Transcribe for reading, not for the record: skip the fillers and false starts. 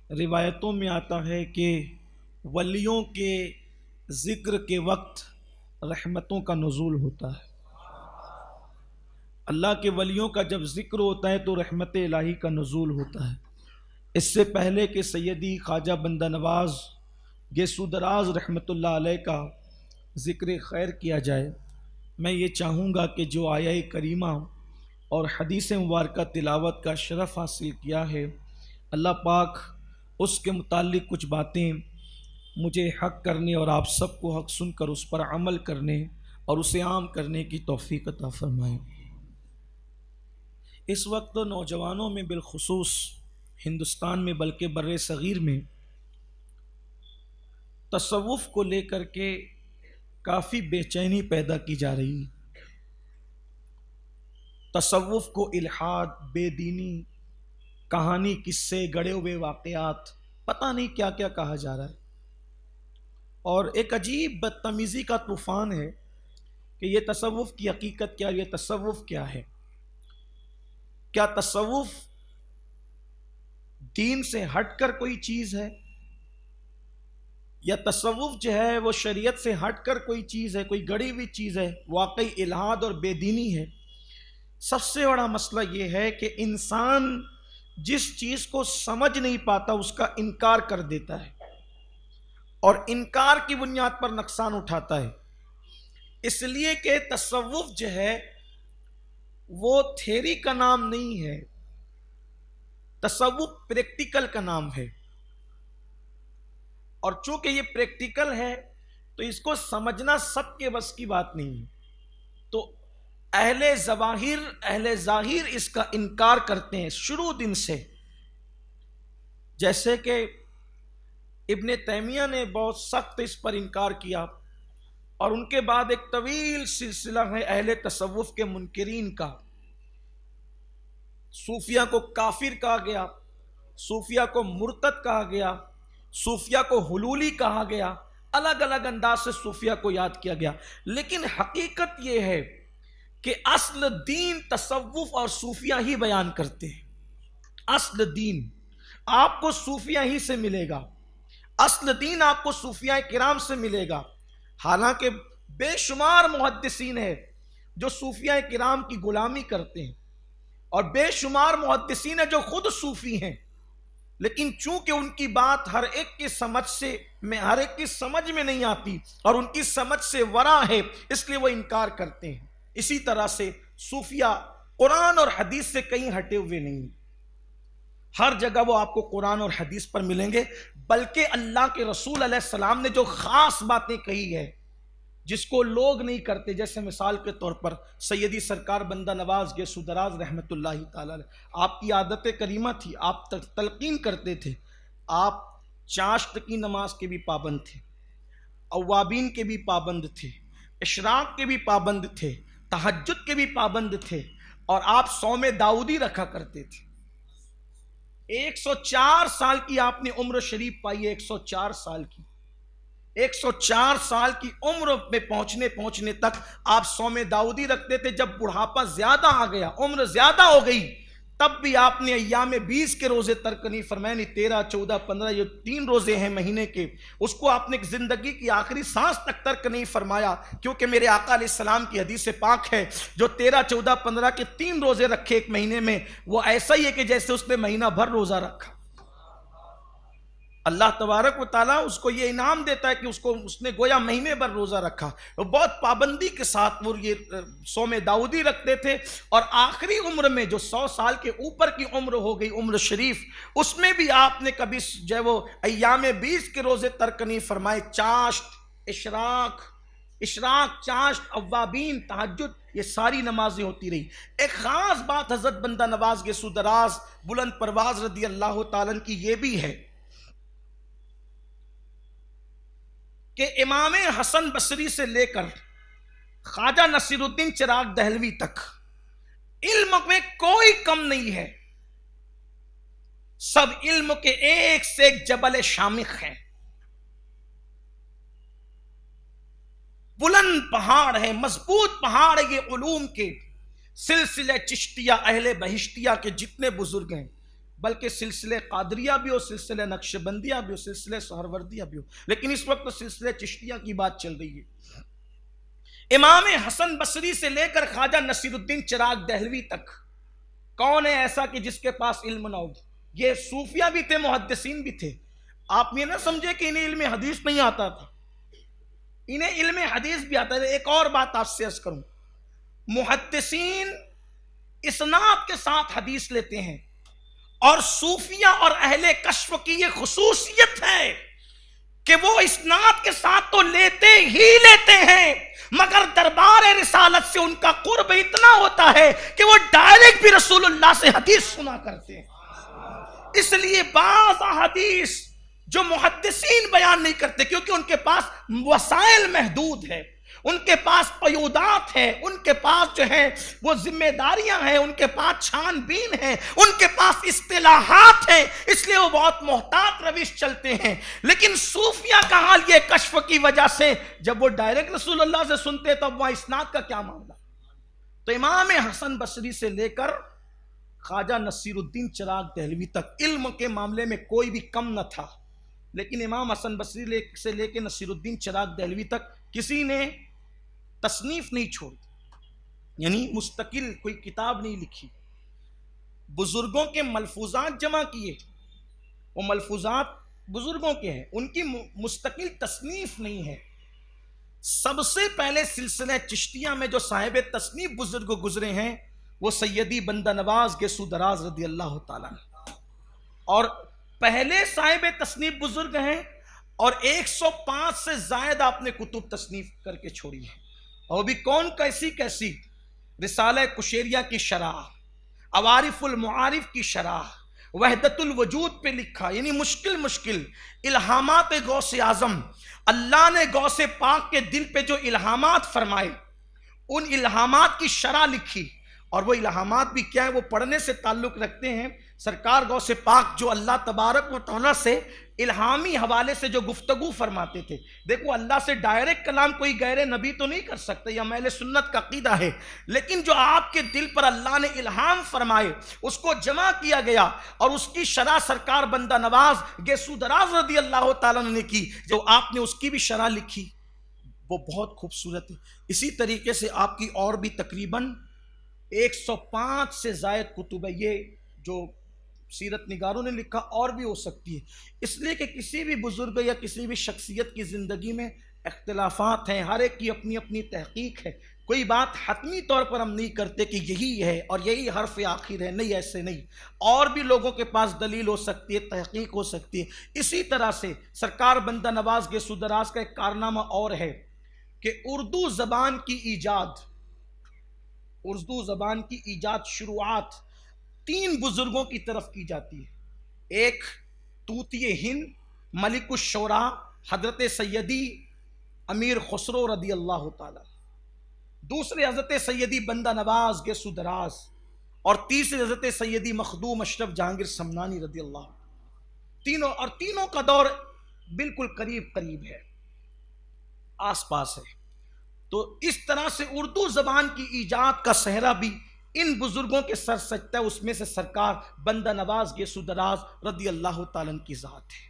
रिवायतों में आता है कि वलियों के ज़िक्र के वक्त रहमतों का नुज़ूल होता है। अल्लाह के वलियों का जब ज़िक्र होता है तो रहमत इलाही का नुज़ूल होता है। इससे पहले कि सैयदी ख्वाजा बंदा नवाज़ गेसुदराज रहमतुल्लाह अलैह का ज़िक्र खैर किया जाए, मैं ये चाहूँगा कि जो आया करीमा और हदीस मुबारक तिलावत का शरफ़ हासिल किया है, अल्लाह पाक उसके मुताल्लिक़ कुछ बातें मुझे हक़ करने और आप सबको हक़ सुनकर उस पर अमल करने और उसे आम करने की तौफ़ीक़ अता फ़रमाए। इस वक्त तो नौजवानों में बिलखुसूस हिंदुस्तान में बल्कि बर्रे सग़ीर में तसव्वुफ़ को लेकर के काफ़ी बेचैनी पैदा की जा रही है। तसव्वुफ़ को इल्हाद, बेदीनी, कहानी, किस्से, गढ़े हुए वाक़यात, पता नहीं क्या क्या कहा जा रहा है। और एक अजीब बदतमीज़ी का तूफ़ान है कि ये तसव्वुफ़ की हकीकत क्या है, ये तसव्वुफ़ क्या है। क्या तसव्वुफ़ दीन से हटकर कोई चीज़ है, या तसव्वुफ़ जो है वो शरीयत से हटकर कोई चीज़ है, कोई गढ़ी हुई चीज़ है, वाकई इल्हाद और बेदीनी है। सबसे बड़ा मसला ये है कि इंसान जिस चीज़ को समझ नहीं पाता उसका इनकार कर देता है और इनकार की बुनियाद पर नुकसान उठाता है। इसलिए कि तसव्वुफ़ जो है वो थ्योरी का नाम नहीं है, तसव्वुफ़ प्रैक्टिकल का नाम है। और चूंकि ये प्रैक्टिकल है तो इसको समझना सबके बस की बात नहीं है। तो अहले ज़ाहिर इसका इनकार करते हैं शुरू दिन से। जैसे कि इब्ने तैमिया ने बहुत सख्त इस पर इनकार किया और उनके बाद एक तवील सिलसिला है अहले तसव्वुफ़ के मुनकिरीन का। सूफिया को काफिर कहा गया, सूफिया को मुर्तद कहा गया, सूफिया को हुलूली कहा गया, अलग अलग अंदाज से सूफिया को याद किया गया। लेकिन हकीकत यह है कि असल दीन तसव्वुफ़ और सूफिया ही बयान करते हैं। असल दीन आपको सूफिया ही से मिलेगा, असल दीन आपको सूफिया किराम से मिलेगा। हालांकि बेशुमार मुहद्दिसीन है जो सूफिया किराम की गुलामी करते हैं और बेशुमार मुहद्दिसीन है जो खुद सूफी हैं, लेकिन चूंकि उनकी बात हर एक की समझ में नहीं आती और उनकी समझ से वरा है, इसलिए वो इनकार करते हैं। इसी तरह से सूफिया कुरान और हदीस से कहीं हटे हुए नहीं, हर जगह वो आपको कुरान और हदीस पर मिलेंगे। बल्कि अल्लाह के रसूल अलैहिस्सलाम ने जो खास बातें कही है जिसको लोग नहीं करते, जैसे मिसाल के तौर पर सैयदी सरकार बंदा नवाज गेसुदराज रहमतुल्लाहि ताला अलैह, आपकी आदत करीमा थी, आप तलकीन करते थे, आप चाश्त की नमाज के भी पाबंद थे, अवाबीन के भी पाबंद थे, इशराक के भी पाबंद थे, तहज्जुद के भी पाबंद थे और आप सौम दाऊदी रखा करते थे। 104 साल की आपने उम्र शरीफ पाई है, 104 साल की। 104 साल की उम्र में पहुंचने तक आप सौम दाऊदी रखते थे। जब बुढ़ापा ज्यादा आ गया, उम्र ज्यादा हो गई, तब भी आपने अय्याम 20 के रोजे तर्क नहीं फरमाए, नहीं 13, 14, 15 ये 3 रोजे हैं महीने के, उसको आपने जिंदगी की आखिरी सांस तक तर्क नहीं फरमाया। क्योंकि मेरे आका अलैहिस्सलाम की हदीस पाक है, जो 13, 14, 15 के 3 रोजे रखे एक महीने में, वो ऐसा ही है कि जैसे उसने महीना भर रोजा रखा। अल्लाह तबारक व तआला उसको ये इनाम देता है कि उसने गोया महीने भर रोजा रखा। वो बहुत पाबंदी के साथ वो ये सौम दाऊदी रखते थे। और आखिरी उम्र में जो 100 साल के ऊपर की उम्र हो गई, उम्र शरीफ, उसमें भी आपने कभी जो है वो अय्याम 20 के रोजे तर्क नहीं फरमाए। चाश्त, इशराक, चाश्त, अव्वाबीन, तहज्जुद, ये सारी नमाजें होती रही। एक खास बात हजरत बंदा नवाज गेसुदराज बुलंद परवाज रदी अल्लाह ताला की ये भी है कि इमाम हसन बसरी से लेकर ख्वाजा नसीरुद्दीन चिराग दहलवी तक इल्म में कोई कम नहीं है। सब इल्म के एक से एक जबल शामिख हैं। बुलंद पहाड़ है, मजबूत पहाड़ है ये उलूम के। सिलसिले चिश्तिया अहले बहिश्तिया के जितने बुजुर्ग हैं, बल्कि सिलसिले कादरिया भी हो, सिलसिले नक्शबंदिया भी हो, सिलसिले सहरवर्दिया भी हो, लेकिन इस वक्त तो सिलसिले चिश्तिया की बात चल रही है। इमाम हसन बसरी से लेकर ख्वाजा नसीरुद्दीन चिराग दहलवी तक कौन है ऐसा कि जिसके पास इल्म ना हो? ये सूफिया भी थे, मुहद्दिसीन भी थे। आप ये ना समझे कि इन्हें इल्म हदीस नहीं आता था, इन्हें इल्म हदीस भी आता है। एक और बात आपसे अर्ज करूं, मुहद्दिसीन इसनाद के साथ हदीस लेते हैं, और सूफिया और अहले कश्फ की ये खुसूसियत है कि वो इसनाद के साथ तो लेते ही लेते हैं, मगर दरबार रिसालत से उनका कुर्ब इतना होता है कि वो डायरेक्ट भी रसूलुल्लाह से हदीस सुना करते हैं। इसलिए बाज़ हदीस जो मुहद्दिसीन बयान नहीं करते, क्योंकि उनके पास वसाइल महदूद है, उनके पास क़यूदात है, उनके पास जो है वो जिम्मेदारियां हैं, उनके पास छानबीन है, उनके पास इस्तिलाहात हैं, इसलिए वो बहुत मोहतात रविश चलते हैं। लेकिन सूफिया का हाल ये कश्फ की वजह से, जब वो डायरेक्ट रसूलुल्लाह से सुनते तब वह इस्नाद का क्या मामला। तो इमाम हसन बसरी से लेकर ख्वाजा नसीरुद्दीन चिराग दहलवी तक इल्म के मामले में कोई भी कम न था, लेकिन इमाम हसन बसरी से लेकर नसीरुद्दीन चिराग दहलवी तक किसी ने तसनीफ नहीं छोड़ी, यानी मुस्तकिल कोई किताब नहीं लिखी। बुजुर्गों के मलफूजात जमा किए, वो मलफूजात बुजुर्गों के हैं, उनकी मुस्तकिल तसनीफ नहीं है। सबसे पहले सिलसिला चिश्तिया में जो साहिब तसनीफ बुजुर्ग गुजरे हैं वो सैयदी बंदा नवाज गेसू दराज रदी अल्लाह ताला, और पहले साहिब तसनीफ बुजुर्ग हैं, और 105 से जायद आपने कुतुब तसनीफ करके छोड़ी है। और भी कौन कैसी कैसी, रिसाला कुशेरिया की शरह, अवारिफुल मुआरिफ की शरह, वहदतुल वजूद पे लिखा, यानी मुश्किल मुश्किल इल्हामात गौसे आजम, अल्लाह ने गौसे पाक के दिल पे जो इल्हामात फरमाए उन इल्हामात की शरह लिखी। और वो इल्हामात भी क्या है, वो पढ़ने से ताल्लुक़ रखते हैं सरकार गौसे पाक जो अल्लाह तबारक व तआला से इल्हामी हवाले से जो गुफ्तगू फरमाते थे। देखो, अल्लाह से डायरेक्ट कलाम कोई गैर नबी तो नहीं कर सकता, यह महले सुन्नत का अकीदा है, लेकिन जो आपके दिल पर अल्लाह ने इल्हाम फरमाए उसको जमा किया गया, और उसकी शरह सरकार बंदा नवाज गेसू दराज रदी अल्लाह ताला ने की, जो आपने उसकी भी शरह लिखी, वो बहुत खूबसूरत है। इसी तरीके से आपकी और भी तकरीबन 105 से ज़ायद कुतुब है, ये जो सीरत निगारों ने लिखा, और भी हो सकती है, इसलिए कि किसी भी बुजुर्ग या किसी भी शख्सियत की ज़िंदगी में इख्तिलाफात हैं, हर एक की अपनी अपनी तहकीक है। कोई बात हतमी तौर पर हम नहीं करते कि यही है और यही हर्फ आखिर है, नहीं, ऐसे नहीं, और भी लोगों के पास दलील हो सकती है, तहकीक हो सकती है। इसी तरह से सरकार बंदा नवाज गेसू दराज का एक कारनामा और है कि उर्दू ज़बान की ईजाद शुरुआत 3 बुजुर्गों की तरफ की जाती है। एक तूतिए हिंद मलिकुश शोरा हजरत सैयदी अमीर खुसरो रदी अल्लाह ताला, दूसरे हजरत सैयदी बंदा नवाज गेसू दराज, और तीसरे हजरत सैयदी मखदूम अशरफ जहांगीर समनानी रदी अल्लाह। तीनों का दौर बिल्कुल करीब करीब है, आस पास है। तो इस तरह से उर्दू ज़बान की ईजाद का सहरा भी इन बुजुर्गों के सर सजता है, उसमें से सरकार बंदा नवाज गेसू दराज रदी अल्लाह ताला की ज़ात है।